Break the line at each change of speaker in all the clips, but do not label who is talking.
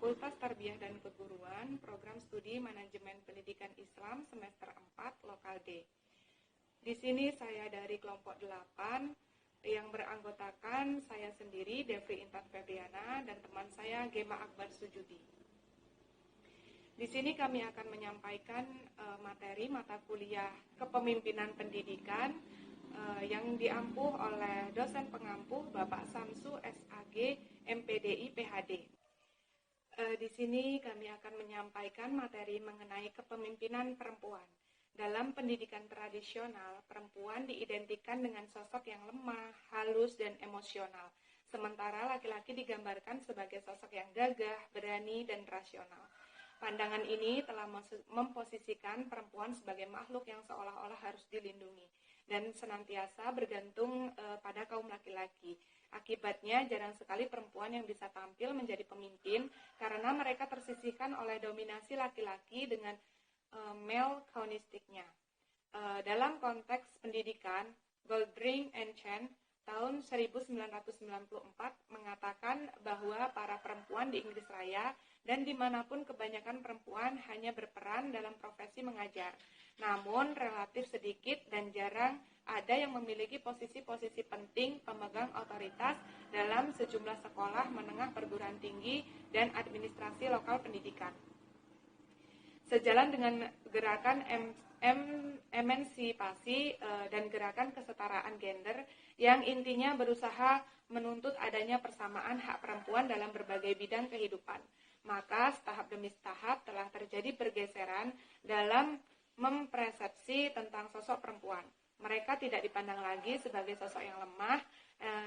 Fakultas Tarbiyah dan Keguruan, Program Studi Manajemen Pendidikan Islam semester 4, Lokal D. Di sini saya dari kelompok 8 yang beranggotakan saya sendiri, Devri Intan Febriana, dan teman saya, Gema Akbar Sujudi. Di sini kami akan menyampaikan materi mata kuliah Kepemimpinan Pendidikan yang diampuh oleh dosen pengampuh Bapak Samsu SAG MPDI PhD. Di sini kami akan menyampaikan materi mengenai kepemimpinan perempuan. Dalam pendidikan tradisional, perempuan diidentikan dengan sosok yang lemah, halus, dan emosional. Sementara laki-laki digambarkan sebagai sosok yang gagah, berani, dan rasional. Pandangan ini telah memposisikan perempuan sebagai makhluk yang seolah-olah harus dilindungi dan senantiasa bergantung pada kaum laki-laki. Akibatnya jarang sekali perempuan yang bisa tampil menjadi pemimpin karena mereka tersisihkan oleh dominasi laki-laki dengan male chauvinistiknya. Dalam konteks pendidikan, Goldring and Chen tahun 1994 mengatakan bahwa para perempuan di Inggris Raya dan dimanapun kebanyakan perempuan hanya berperan dalam profesi mengajar. Namun relatif sedikit dan jarang ada yang memiliki posisi-posisi penting pemegang otoritas dalam sejumlah sekolah menengah perguruan tinggi dan administrasi lokal pendidikan. Sejalan dengan gerakan emansipasi dan gerakan kesetaraan gender yang intinya berusaha menuntut adanya persamaan hak perempuan dalam berbagai bidang kehidupan, maka setahap demi setahap telah terjadi pergeseran dalam mempersepsi tentang sosok perempuan. Mereka tidak dipandang lagi sebagai sosok yang lemah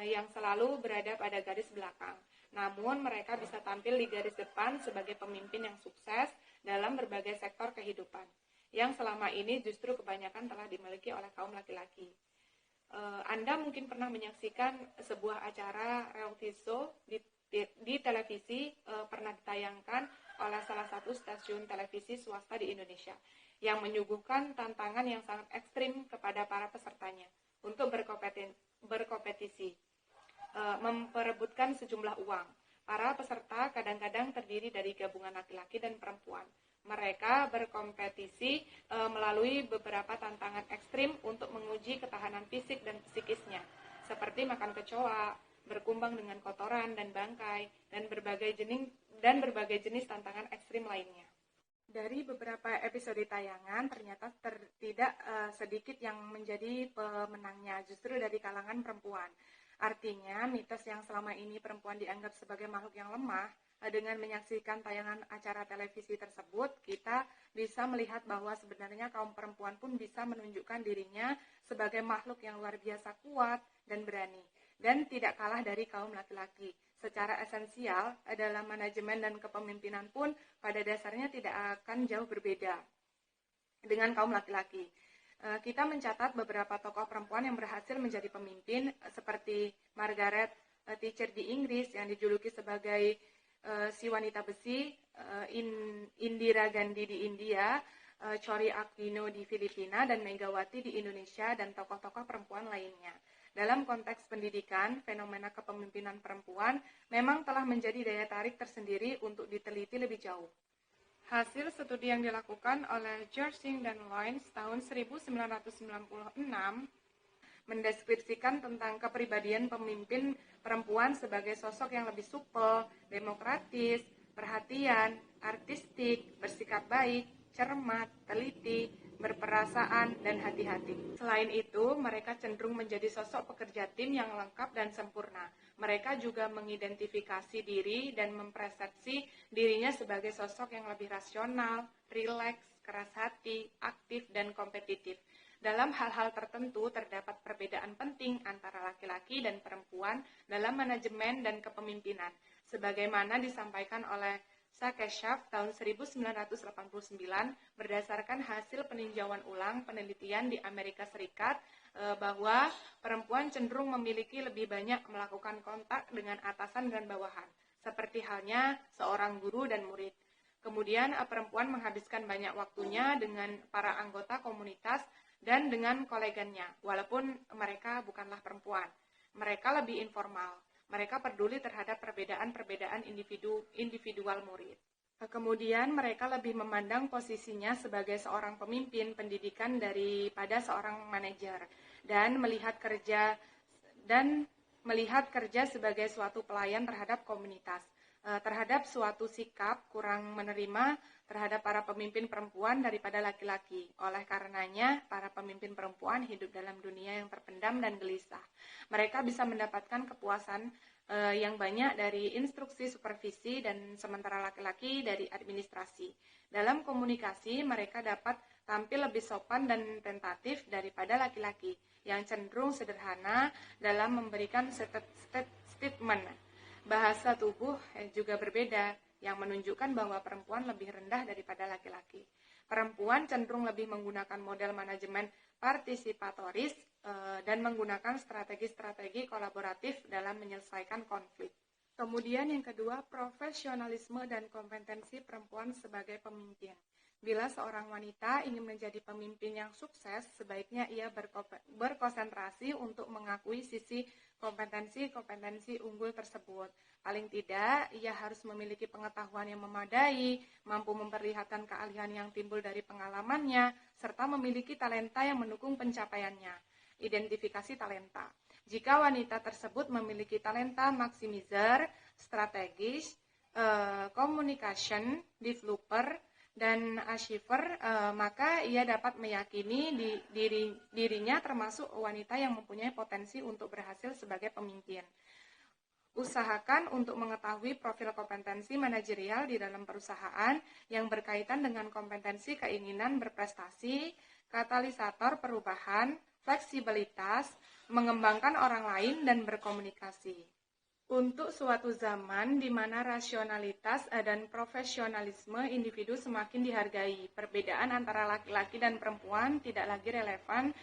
yang selalu berada pada garis belakang. Namun mereka bisa tampil di garis depan sebagai pemimpin yang sukses dalam berbagai sektor kehidupan, yang selama ini justru kebanyakan telah dimiliki oleh kaum laki-laki. Anda mungkin pernah menyaksikan sebuah acara reality show di televisi pernah ditayangkan oleh salah satu stasiun televisi swasta di Indonesia yang menyuguhkan tantangan yang sangat ekstrim kepada para pesertanya untuk berkompetisi, memperebutkan sejumlah uang. Para peserta kadang-kadang terdiri dari gabungan laki-laki dan perempuan. Mereka berkompetisi melalui beberapa tantangan ekstrim untuk menguji ketahanan fisik dan psikisnya, seperti makan kecoa, berkumbang dengan kotoran dan bangkai, dan berbagai jenis tantangan ekstrim lainnya. Dari beberapa episode tayangan, ternyata tidak sedikit yang menjadi pemenangnya justru dari kalangan perempuan. Artinya, mitos yang selama ini perempuan dianggap sebagai makhluk yang lemah, dengan menyaksikan tayangan acara televisi tersebut, kita bisa melihat bahwa sebenarnya kaum perempuan pun bisa menunjukkan dirinya sebagai makhluk yang luar biasa kuat dan berani, dan tidak kalah dari kaum laki-laki. Secara esensial, dalam manajemen dan kepemimpinan pun pada dasarnya tidak akan jauh berbeda dengan kaum laki-laki. Kita mencatat beberapa tokoh perempuan yang berhasil menjadi pemimpin seperti Margaret Thatcher di Inggris yang dijuluki sebagai si wanita besi, Indira Gandhi di India, Chori Aquino di Filipina, dan Megawati di Indonesia, dan tokoh-tokoh perempuan lainnya. Dalam konteks pendidikan, fenomena kepemimpinan perempuan memang telah menjadi daya tarik tersendiri untuk diteliti lebih jauh. Hasil studi yang dilakukan oleh Gersing dan Loynes tahun 1996 mendeskripsikan tentang kepribadian pemimpin perempuan sebagai sosok yang lebih supel, demokratis, perhatian, artistik, bersikap baik, cermat, teliti, berperasaan, dan hati-hati. Selain itu, mereka cenderung menjadi sosok pekerja tim yang lengkap dan sempurna. Mereka juga mengidentifikasi diri dan mempersepsi dirinya sebagai sosok yang lebih rasional, rileks, keras hati, aktif, dan kompetitif. Dalam hal-hal tertentu terdapat perbedaan penting antara laki-laki dan perempuan dalam manajemen dan kepemimpinan, sebagaimana disampaikan oleh Sakeshaf tahun 1989 berdasarkan hasil peninjauan ulang penelitian di Amerika Serikat bahwa perempuan cenderung memiliki lebih banyak melakukan kontak dengan atasan dan bawahan, seperti halnya seorang guru dan murid. Kemudian perempuan menghabiskan banyak waktunya dengan para anggota komunitas dan dengan kolegannya, walaupun mereka bukanlah perempuan. Mereka lebih informal. Mereka peduli terhadap perbedaan-perbedaan individual murid. Kemudian mereka lebih memandang posisinya sebagai seorang pemimpin pendidikan daripada seorang manajer dan melihat kerja sebagai suatu pelayan terhadap komunitas, terhadap suatu sikap kurang menerima terhadap para pemimpin perempuan daripada laki-laki. Oleh karenanya, para pemimpin perempuan hidup dalam dunia yang terpendam dan gelisah. Mereka bisa mendapatkan kepuasan yang banyak dari instruksi supervisi dan sementara laki-laki dari administrasi. Dalam komunikasi, mereka dapat tampil lebih sopan dan tentatif daripada laki-laki yang cenderung sederhana dalam memberikan statement. Bahasa tubuh juga berbeda, yang menunjukkan bahwa perempuan lebih rendah daripada laki-laki. Perempuan cenderung lebih menggunakan model manajemen partisipatoris dan menggunakan strategi-strategi kolaboratif dalam menyelesaikan konflik. Kemudian yang kedua, profesionalisme dan kompetensi perempuan sebagai pemimpin. Bila seorang wanita ingin menjadi pemimpin yang sukses, sebaiknya ia berkonsentrasi untuk mengakui sisi kompetensi unggul tersebut. Paling tidak, ia harus memiliki pengetahuan yang memadai, mampu memperlihatkan keahlian yang timbul dari pengalamannya, serta memiliki talenta yang mendukung pencapaiannya. Identifikasi talenta. Jika wanita tersebut memiliki talenta maksimizer, strategis, communication, developer, dan achiever, maka ia dapat meyakini dirinya termasuk wanita yang mempunyai potensi untuk berhasil sebagai pemimpin. Usahakan untuk mengetahui profil kompetensi manajerial di dalam perusahaan yang berkaitan dengan kompetensi keinginan berprestasi, katalisator perubahan, fleksibilitas, mengembangkan orang lain, dan berkomunikasi. Untuk suatu zaman di mana rasionalitas dan profesionalisme individu semakin dihargai, perbedaan antara laki-laki dan perempuan tidak lagi relevan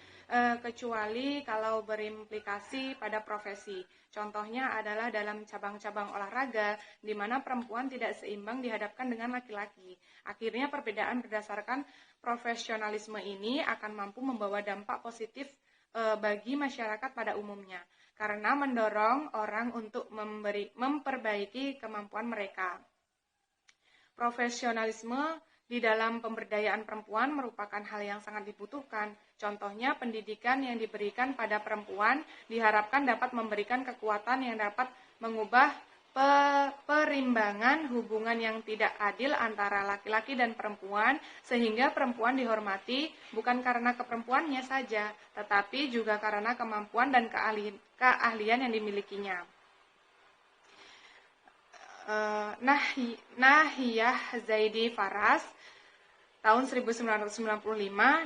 kecuali kalau berimplikasi pada profesi. Contohnya adalah dalam cabang-cabang olahraga di mana perempuan tidak seimbang dihadapkan dengan laki-laki. Akhirnya perbedaan berdasarkan profesionalisme ini akan mampu membawa dampak positif bagi masyarakat pada umumnya, karena mendorong orang untuk memperbaiki kemampuan mereka. Profesionalisme di dalam pemberdayaan perempuan merupakan hal yang sangat dibutuhkan. Contohnya, pendidikan yang diberikan pada perempuan diharapkan dapat memberikan kekuatan yang dapat mengubah perimbangan hubungan yang tidak adil antara laki-laki dan perempuan, sehingga perempuan dihormati bukan karena keperempuannya saja, tetapi juga karena kemampuan dan keahlian yang dimilikinya. Nahiyah Zaidi Faras tahun 1995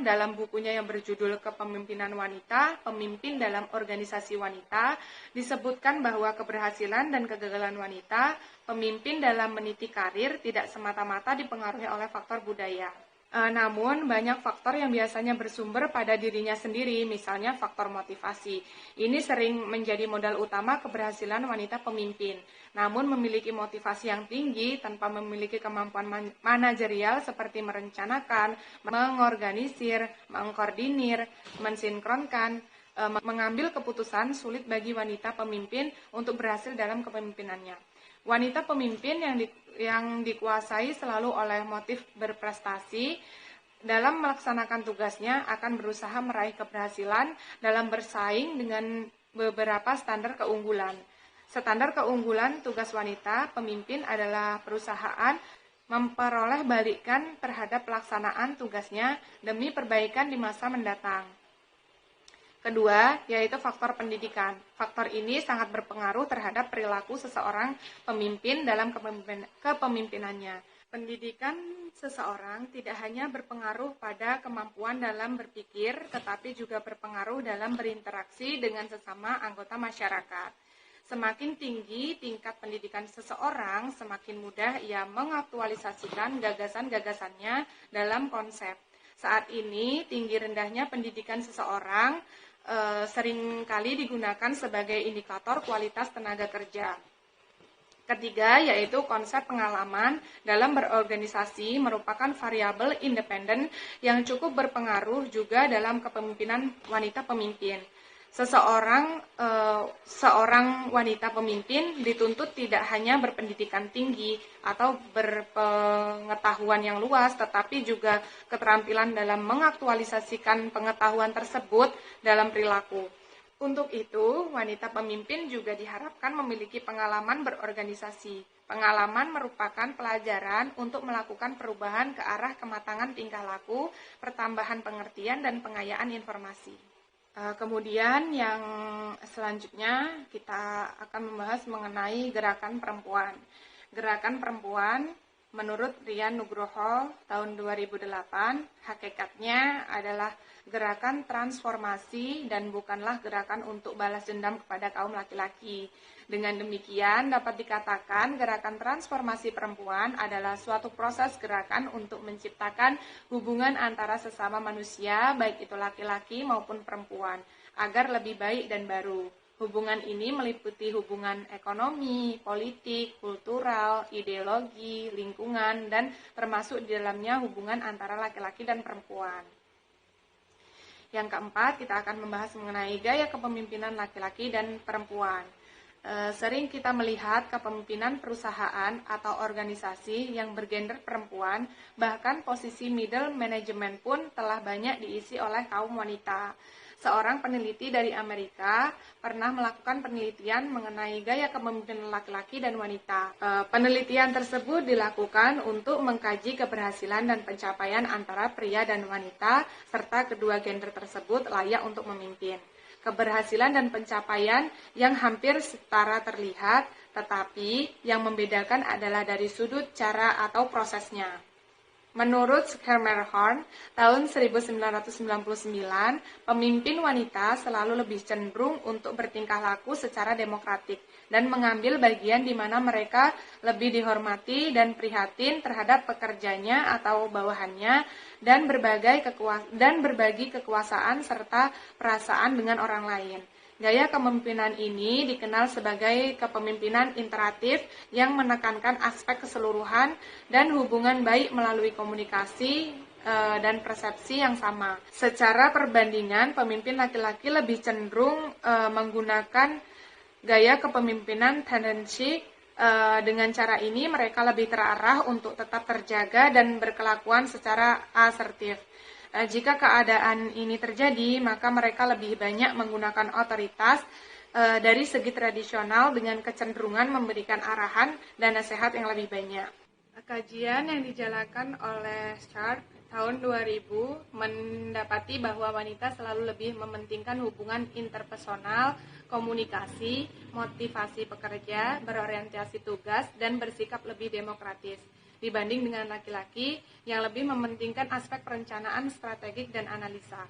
dalam bukunya yang berjudul Kepemimpinan Wanita, Pemimpin dalam Organisasi Wanita, disebutkan bahwa keberhasilan dan kegagalan wanita pemimpin dalam meniti karir tidak semata-mata dipengaruhi oleh faktor budaya. Namun banyak faktor yang biasanya bersumber pada dirinya sendiri, misalnya faktor motivasi. Ini sering menjadi modal utama keberhasilan wanita pemimpin. Namun memiliki motivasi yang tinggi tanpa memiliki kemampuan manajerial seperti merencanakan, mengorganisir, mengkoordinir, mensinkronkan, mengambil keputusan sulit bagi wanita pemimpin untuk berhasil dalam kepemimpinannya. Wanita pemimpin yang dikuasai selalu oleh motif berprestasi dalam melaksanakan tugasnya akan berusaha meraih keberhasilan dalam bersaing dengan beberapa standar keunggulan. Standar keunggulan tugas wanita pemimpin adalah perusahaan memperoleh balikan terhadap pelaksanaan tugasnya demi perbaikan di masa mendatang. Kedua, yaitu faktor pendidikan. Faktor ini sangat berpengaruh terhadap perilaku seseorang pemimpin dalam kepemimpinannya. Pendidikan seseorang tidak hanya berpengaruh pada kemampuan dalam berpikir, tetapi juga berpengaruh dalam berinteraksi dengan sesama anggota masyarakat. Semakin tinggi tingkat pendidikan seseorang, semakin mudah ia mengaktualisasikan gagasan-gagasannya dalam konsep. Saat ini, tinggi rendahnya pendidikan seseorang sering kali digunakan sebagai indikator kualitas tenaga kerja. Ketiga, yaitu konsep pengalaman dalam berorganisasi merupakan variabel independen yang cukup berpengaruh juga dalam kepemimpinan wanita pemimpin. Seorang wanita pemimpin dituntut tidak hanya berpendidikan tinggi atau berpengetahuan yang luas, tetapi juga keterampilan dalam mengaktualisasikan pengetahuan tersebut dalam perilaku. Untuk itu, wanita pemimpin juga diharapkan memiliki pengalaman berorganisasi. Pengalaman merupakan pelajaran untuk melakukan perubahan ke arah kematangan tingkah laku, pertambahan pengertian, dan pengayaan informasi. Kemudian yang selanjutnya kita akan membahas mengenai gerakan perempuan. Gerakan perempuan menurut Rian Nugroho tahun 2008 hakikatnya adalah gerakan transformasi dan bukanlah gerakan untuk balas dendam kepada kaum laki-laki. Dengan demikian dapat dikatakan gerakan transformasi perempuan adalah suatu proses gerakan untuk menciptakan hubungan antara sesama manusia, baik itu laki-laki maupun perempuan, agar lebih baik dan baru. Hubungan ini meliputi hubungan ekonomi, politik, kultural, ideologi, lingkungan, dan termasuk di dalamnya hubungan antara laki-laki dan perempuan. Yang keempat, kita akan membahas mengenai gaya kepemimpinan laki-laki dan perempuan. Sering kita melihat kepemimpinan perusahaan atau organisasi yang bergender perempuan, bahkan posisi middle management pun telah banyak diisi oleh kaum wanita. Seorang peneliti dari Amerika pernah melakukan penelitian mengenai gaya kepemimpinan laki-laki dan wanita. Penelitian tersebut dilakukan untuk mengkaji keberhasilan dan pencapaian antara pria dan wanita, serta kedua gender tersebut layak untuk memimpin. Keberhasilan dan pencapaian yang hampir setara terlihat, tetapi yang membedakan adalah dari sudut cara atau prosesnya. Menurut Schermerhorn, tahun 1999, pemimpin wanita selalu lebih cenderung untuk bertingkah laku secara demokratik dan mengambil bagian di mana mereka lebih dihormati dan prihatin terhadap pekerjanya atau bawahannya dan berbagi kekuasaan serta perasaan dengan orang lain. Gaya kepemimpinan ini dikenal sebagai kepemimpinan interaktif yang menekankan aspek keseluruhan dan hubungan baik melalui komunikasi dan persepsi yang sama. Secara perbandingan, pemimpin laki-laki lebih cenderung menggunakan gaya kepemimpinan tendensi. Dengan cara ini mereka lebih terarah untuk tetap terjaga dan berkelakuan secara asertif. Jika keadaan ini terjadi, maka mereka lebih banyak menggunakan otoritas dari segi tradisional dengan kecenderungan memberikan arahan dan nasihat yang lebih banyak. Kajian yang dijalankan oleh Stark tahun 2000 mendapati bahwa wanita selalu lebih mementingkan hubungan interpersonal, komunikasi, motivasi pekerja, berorientasi tugas, dan bersikap lebih demokratis dibanding dengan laki-laki yang lebih mementingkan aspek perencanaan strategik dan analisa.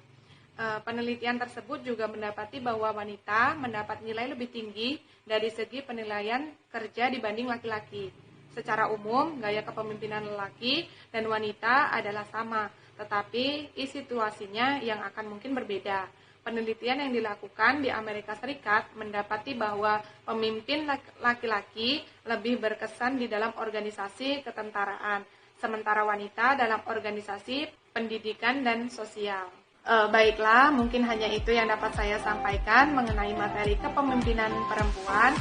Penelitian tersebut juga mendapati bahwa wanita mendapat nilai lebih tinggi dari segi penilaian kerja dibanding laki-laki. Secara umum, gaya kepemimpinan lelaki dan wanita adalah sama, tetapi situasinya yang akan mungkin berbeda. Penelitian yang dilakukan di Amerika Serikat mendapati bahwa pemimpin laki-laki lebih berkesan di dalam organisasi ketentaraan, sementara wanita dalam organisasi pendidikan dan sosial. Baiklah, mungkin hanya itu yang dapat saya sampaikan mengenai materi kepemimpinan perempuan.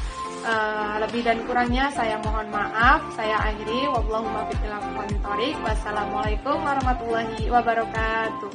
Lebih dan kurangnya saya mohon maaf. Saya akhiri. Wallahu muwaffiq ila aqwamit thoriq. Wassalamualaikum warahmatullahi wabarakatuh.